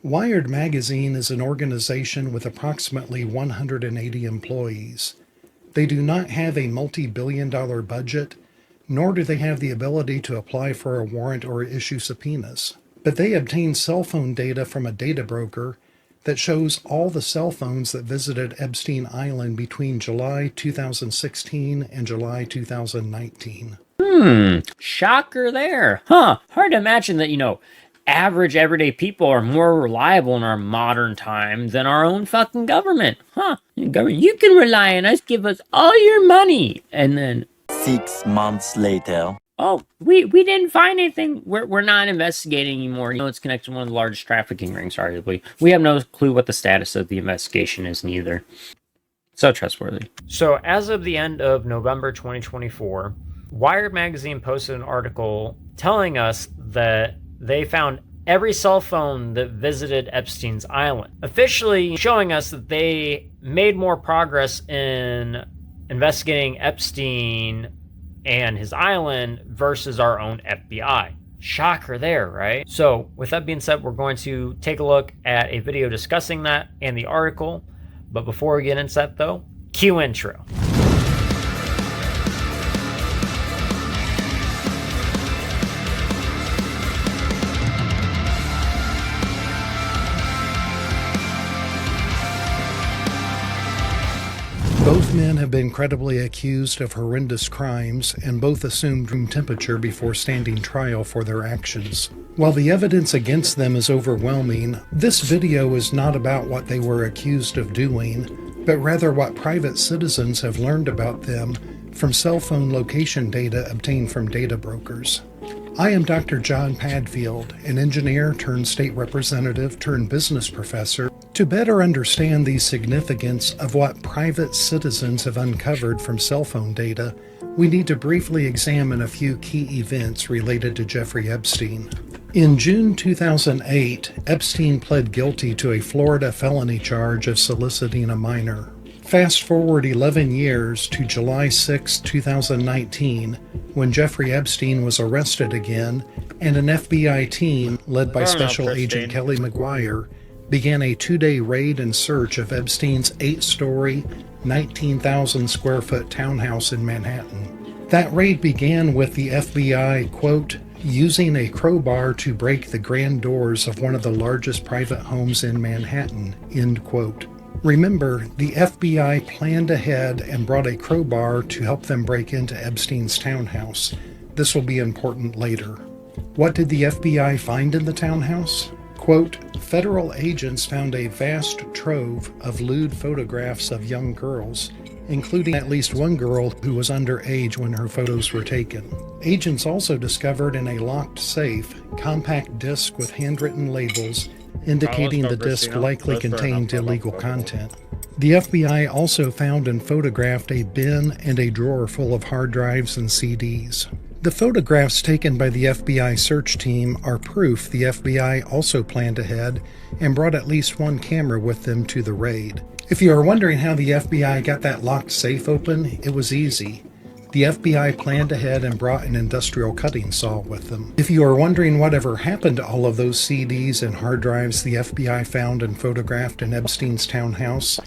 Wired Magazine is an organization with approximately 180 employees. They do not have a multi-billion-dollar budget, nor do they have the ability to apply for a warrant or issue subpoenas. But they obtain cell phone data from a data broker that shows all the cell phones that visited Epstein Island between July 2016 and July 2019. Shocker there. Huh. Hard to imagine that, average everyday people are more reliable in our modern time than our own fucking government. Huh. Government, you can rely on us, give us all your money. And then 6 months later. Oh, we didn't find anything. We're not investigating anymore. It's connected to one of the largest trafficking rings, arguably. We have no clue what the status of the investigation is, neither. So trustworthy. So as of the end of November 2024, Wired Magazine posted an article telling us that they found every cell phone that visited Epstein's island, officially showing us that they made more progress in investigating Epstein and his island versus our own FBI. Shocker there, right? So with that being said, we're going to take a look at a video discussing that and the article. But before we get into that though, cue intro. Both men have been credibly accused of horrendous crimes, and both assumed room temperature before standing trial for their actions. While the evidence against them is overwhelming, this video is not about what they were accused of doing, but rather what private citizens have learned about them from cell phone location data obtained from data brokers. I am Dr. John Padfield, an engineer turned state representative turned business professor. To better understand the significance of what private citizens have uncovered from cell phone data, we need to briefly examine a few key events related to Jeffrey Epstein. In June 2008, Epstein pled guilty to a Florida felony charge of soliciting a minor. Fast forward 11 years to July 6, 2019, when Jeffrey Epstein was arrested again, and an FBI team, led by Special Agent Kelly McGuire, began a 2-day raid and search of Epstein's 8-story, 19,000 square foot townhouse in Manhattan. That raid began with the FBI, quote, using a crowbar to break the grand doors of one of the largest private homes in Manhattan, end quote. Remember, the FBI planned ahead and brought a crowbar to help them break into Epstein's townhouse. This will be important later. What did the FBI find in the townhouse? Quote, federal agents found a vast trove of lewd photographs of young girls, including at least one girl who was underage when her photos were taken. Agents also discovered in a locked safe compact disc with handwritten labels indicating the disc likely contained illegal content. The FBI also found and photographed a bin and a drawer full of hard drives and CDs. The photographs taken by the FBI search team are proof the FBI also planned ahead and brought at least one camera with them to the raid. If you are wondering how the FBI got that locked safe open, it was easy. The FBI planned ahead and brought an industrial cutting saw with them. If you are wondering whatever happened to all of those CDs and hard drives the FBI found and photographed in Epstein's townhouse,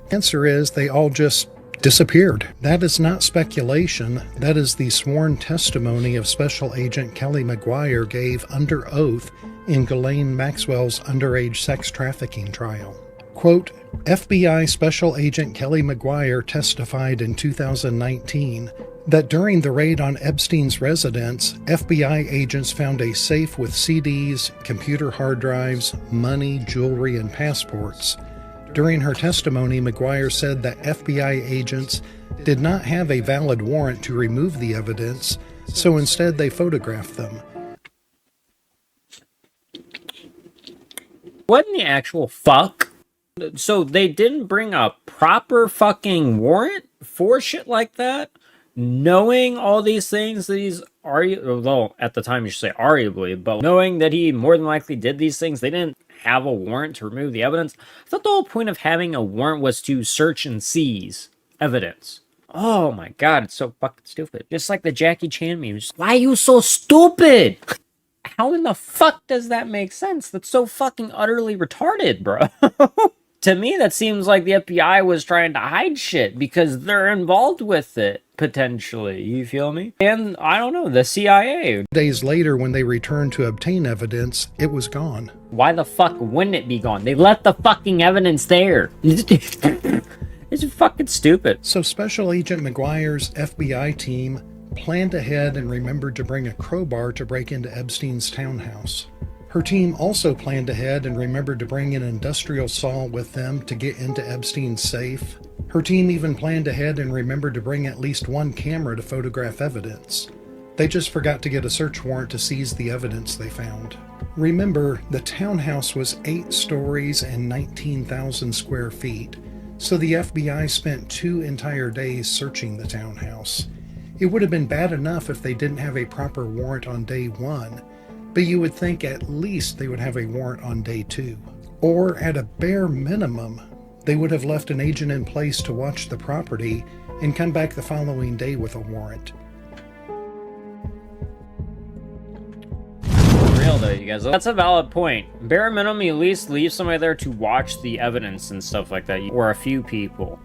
the answer is they all just disappeared. That is not speculation. That is the sworn testimony of Special Agent Kelly McGuire gave under oath in Ghislaine Maxwell's underage sex trafficking trial. Quote, FBI Special Agent Kelly McGuire testified in 2019 that during the raid on Epstein's residence, FBI agents found a safe with CDs, computer hard drives, money, jewelry, and passports. During her testimony, McGuire said that FBI agents did not have a valid warrant to remove the evidence, so instead they photographed them. What in the actual fuck? So they didn't bring a proper fucking warrant for shit like that? Knowing all these things that he's although at the time you should say arguably, but knowing that he more than likely did these things, they didn't have a warrant to remove the evidence. I thought the whole point of having a warrant was to search and seize evidence. Oh my god, it's so fucking stupid. Just like the Jackie Chan memes. Why are you so stupid? How in the fuck does that make sense? That's so fucking utterly retarded, bro. To me, that seems like the FBI was trying to hide shit because they're involved with it, potentially. You feel me? And, I don't know, the CIA. Days later, when they returned to obtain evidence, it was gone. Why the fuck wouldn't it be gone? They left the fucking evidence there. It's fucking stupid. So Special Agent McGuire's FBI team planned ahead and remembered to bring a crowbar to break into Epstein's townhouse. Her team also planned ahead and remembered to bring an industrial saw with them to get into Epstein's safe. Her team even planned ahead and remembered to bring at least one camera to photograph evidence. They just forgot to get a search warrant to seize the evidence they found. Remember, the townhouse was 8 stories and 19,000 square feet, so the FBI spent 2 entire days searching the townhouse. It would have been bad enough if they didn't have a proper warrant on day 1, but you would think at least they would have a warrant on day 2. Or at a bare minimum, they would have left an agent in place to watch the property and come back the following day with a warrant. Real though, you guys. That's a valid point. Bare minimum, you at least leave somebody there to watch the evidence and stuff like that, or a few people,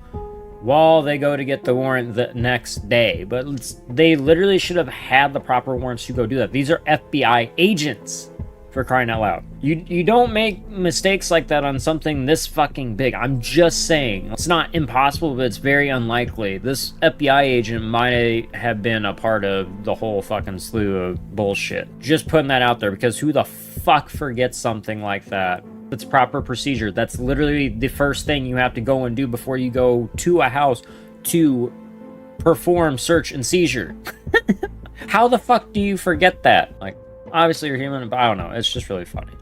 while they go to get the warrant the next day. But they literally should have had the proper warrants to go do that. These are FBI agents, for crying out loud. You don't make mistakes like that on something this fucking big. I'm just saying. It's not impossible, but it's very unlikely. This FBI agent might have been a part of the whole fucking slew of bullshit. Just putting that out there, because who the fuck forgets something like that? It's proper procedure. That's literally the first thing you have to go and do before you go to a house to perform search and seizure. How the fuck do you forget that? Like, obviously you're human, but I don't know. It's just really funny.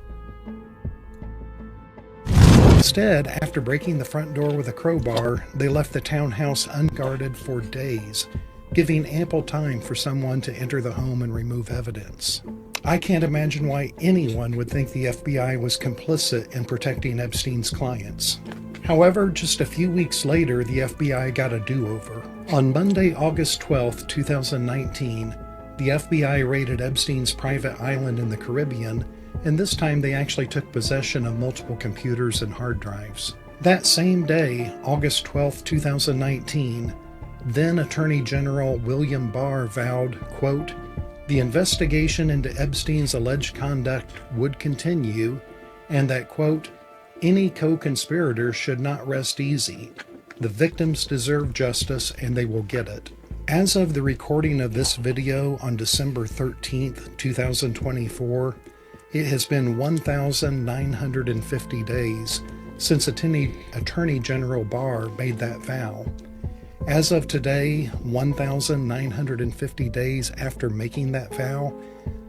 Instead, after breaking the front door with a crowbar, they left the townhouse unguarded for days, giving ample time for someone to enter the home and remove evidence. I can't imagine why anyone would think the FBI was complicit in protecting Epstein's clients. However, just a few weeks later, the FBI got a do-over. On Monday, August 12, 2019, the FBI raided Epstein's private island in the Caribbean, and this time they actually took possession of multiple computers and hard drives. That same day, August 12, 2019, then Attorney General William Barr vowed, quote, "The investigation into Epstein's alleged conduct would continue," and that, quote, "Any co-conspirator should not rest easy. The victims deserve justice and they will get it." As of the recording of this video on December 13th, 2024, it has been 1,950 days since Attorney General Barr made that vow. As of today, 1,950 days after making that vow,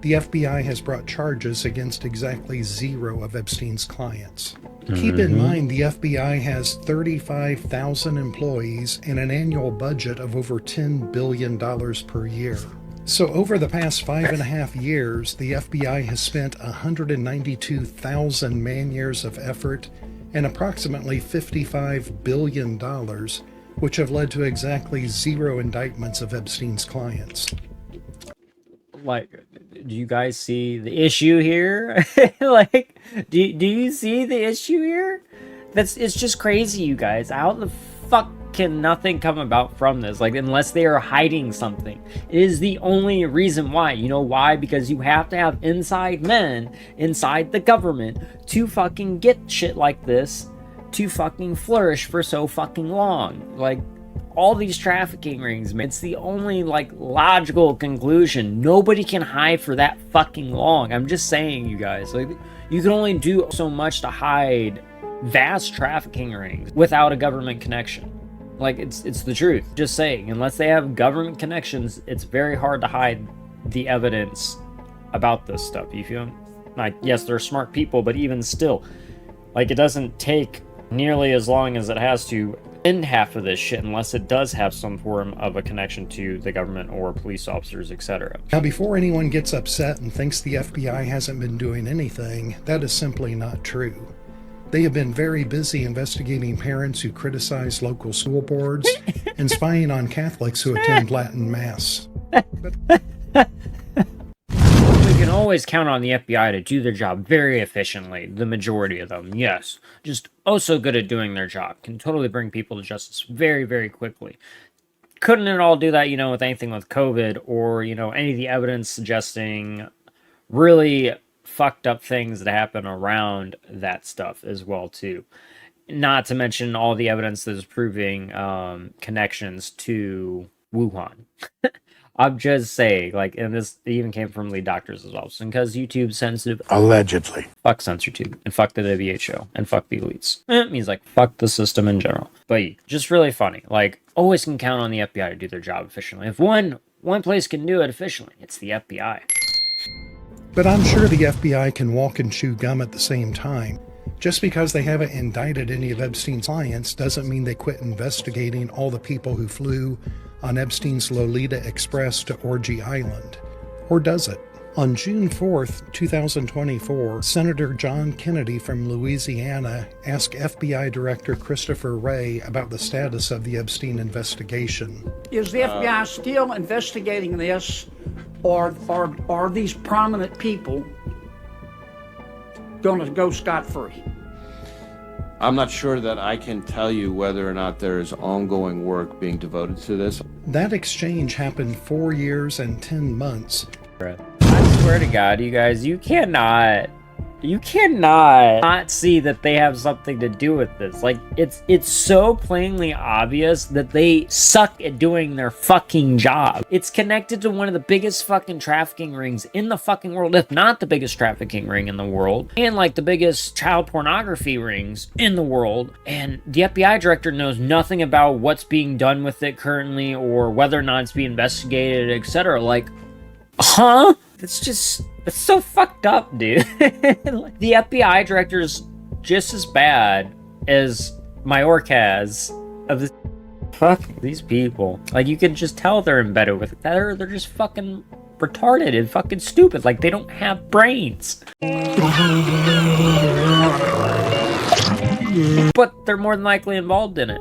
the FBI has brought charges against exactly 0 of Epstein's clients. Keep in mind, the FBI has 35,000 employees and an annual budget of over $10 billion per year. So over the past 5.5 years, the FBI has spent 192,000 man-years of effort and approximately $55 billion, which have led to exactly 0 indictments of Epstein's clients. Like, do you guys see the issue here? Like, do you see the issue here? It's just crazy, you guys. How the fuck can nothing come about from this? Like, unless they are hiding something. It is the only reason why. You know why? Because you have to have inside men inside the government to fucking get shit like this to fucking flourish for so fucking long. Like, all these trafficking rings, man. It's the only, like, logical conclusion. Nobody can hide for that fucking long. I'm just saying, you guys. Like, you can only do so much to hide vast trafficking rings without a government connection. Like, it's the truth. Just saying, unless they have government connections, it's very hard to hide the evidence about this stuff. You feel me? Like, yes, they're smart people, but even still, like, it doesn't take nearly as long as it has to end half of this shit unless it does have some form of a connection to the government or police officers, etc. Now, before anyone gets upset and thinks the FBI hasn't been doing anything, that is simply not true. They have been very busy investigating parents who criticize local school boards and spying on Catholics who attend Latin Mass. We can always count on the FBI to do their job very efficiently. The majority of them, yes. Just so good at doing their job. Can totally bring people to justice very, very quickly. Couldn't at all do that, with anything with COVID or, any of the evidence suggesting really fucked up things that happen around that stuff as well, too. Not to mention all the evidence that is proving connections to Wuhan. I'm just saying, and this even came from lead doctors as well. Because YouTube's sensitive. Allegedly. Fuck CensorTube, and fuck the WHO, and fuck the elites. It means, fuck the system in general. But just really funny. Always can count on the FBI to do their job efficiently. If one place can do it efficiently, it's the FBI. But I'm sure the FBI can walk and chew gum at the same time. Just because they haven't indicted any of Epstein's clients doesn't mean they quit investigating all the people who flew on Epstein's Lolita Express to Orgy Island. Or does it? On June 4th, 2024, Senator John Kennedy from Louisiana asked FBI Director Christopher Wray about the status of the Epstein investigation. Is the FBI still investigating this, or are these prominent people going to go scot-free? I'm not sure that I can tell you whether or not there is ongoing work being devoted to this. That exchange happened 4 years and 10 months. I swear to God, you guys, you cannot not see that they have something to do with this. It's so plainly obvious that they suck at doing their fucking job. It's connected to one of the biggest fucking trafficking rings in the fucking world, if not the biggest trafficking ring in the world, and the biggest child pornography rings in the world. And the FBI director knows nothing about what's being done with it currently, or whether or not it's being investigated, etc. Huh? It's so fucked up, dude. The FBI director's just as bad as Mayorkas of the... Fuck these people. You can just tell they're embedded with it. They're just fucking retarded and fucking stupid. They don't have brains. But they're more than likely involved in it.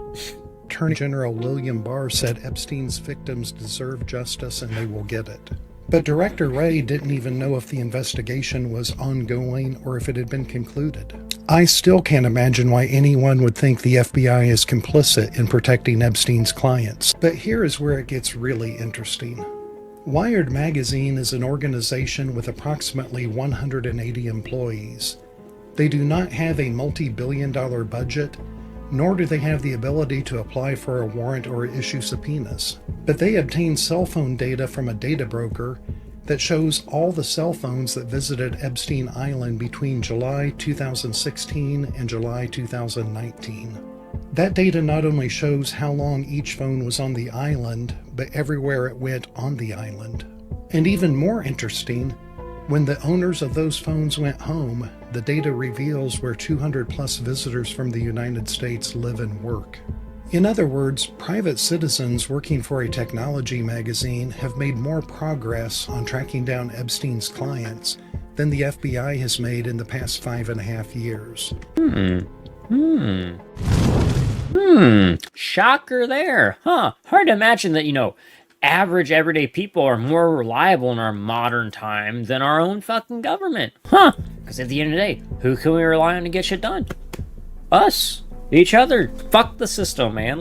Attorney General William Barr said Epstein's victims deserve justice and they will get it. But Director Wray didn't even know if the investigation was ongoing or if it had been concluded. I still can't imagine why anyone would think the FBI is complicit in protecting Epstein's clients. But here is where it gets really interesting. Wired Magazine is an organization with approximately 180 employees. They do not have a multi-billion-dollar budget, nor do they have the ability to apply for a warrant or issue subpoenas. But they obtain cell phone data from a data broker that shows all the cell phones that visited Epstein Island between July 2016 and July 2019. That data not only shows how long each phone was on the island, but everywhere it went on the island. And even more interesting, when the owners of those phones went home, the data reveals where 200 plus visitors from the United States live and work. In other words, private citizens working for a technology magazine have made more progress on tracking down Epstein's clients than the FBI has made in the past 5.5 years. Shocker there. Huh. Hard to imagine that, average everyday people are more reliable in our modern time than our own fucking government. Huh. Because at the end of the day, who can we rely on to get shit done? Us. Each other. Fuck the system, man.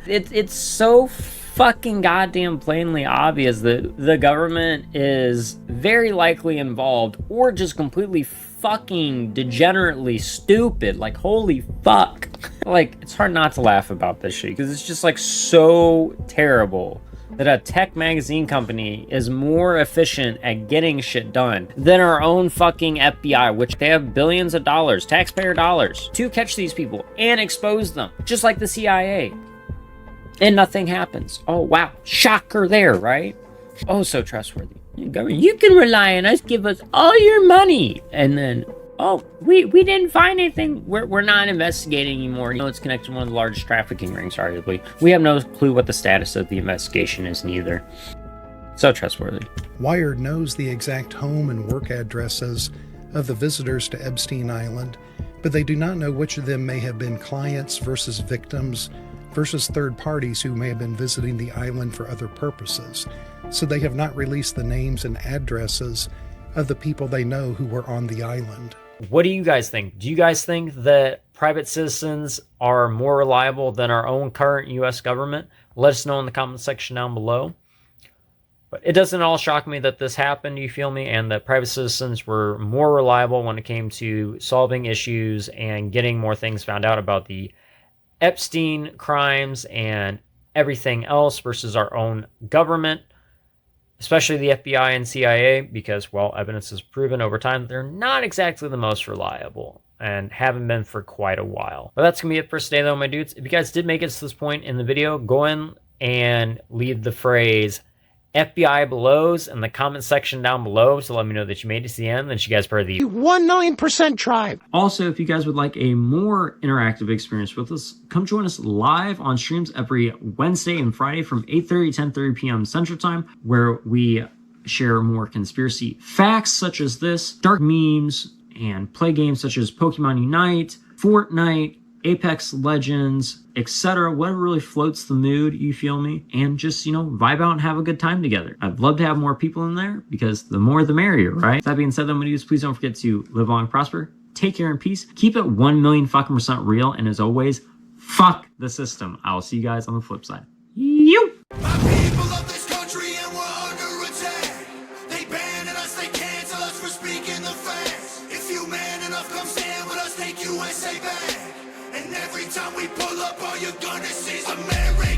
It's so fucking goddamn plainly obvious that the government is very likely involved or just completely fucking degenerately stupid. Holy fuck. It's hard not to laugh about this shit because it's just so terrible that a tech magazine company is more efficient at getting shit done than our own fucking FBI, which they have billions of dollars, taxpayer dollars, to catch these people and expose them, just like the CIA. And nothing happens. Oh, wow. Shocker there, right? Oh, so trustworthy. You can rely on us, give us all your money. And then, oh, we didn't find anything. We're not investigating anymore. It's connected to one of the largest trafficking rings, arguably. We have no clue what the status of the investigation is neither. So trustworthy. Wired knows the exact home and work addresses of the visitors to Epstein Island, but they do not know which of them may have been clients versus victims versus third parties who may have been visiting the island for other purposes. So they have not released the names and addresses of the people they know who were on the island. What do you guys think? Do you guys think that private citizens are more reliable than our own current U.S. government? Let us know in the comment section down below. But it doesn't all shock me that this happened, you feel me? And that private citizens were more reliable when it came to solving issues and getting more things found out about the Epstein crimes and everything else versus our own government, especially the FBI and CIA, because, well, evidence has proven over time that they're not exactly the most reliable and haven't been for quite a while. But that's going to be it for today, though, my dudes. If you guys did make it to this point in the video, go in and leave the phrase FBI belows in the comment section down below to let me know that you made it to the end, that you guys part of the 1,000,000% tribe. Also, if you guys would like a more interactive experience with us, come join us live on streams every Wednesday and Friday from 8:30 to 10:30 p.m. Central Time, where we share more conspiracy facts such as this, dark memes, and play games such as Pokemon Unite, Fortnite, Apex Legends, etc. Whatever really floats the mood, you feel me? And just, you know, vibe out and have a good time together. I'd love to have more people in there because the more the merrier, right? That being said, though, my dudes, please don't forget to live long and prosper, take care and peace, keep it 1,000,000% real, and as always, fuck the system. I will see you guys on the flip side. You! My people of this country and we're under attack. They banning us, they cancel us for speaking the facts. If you man enough, come stand with us, take USA back. And every time we pull up, all you're gonna see is America.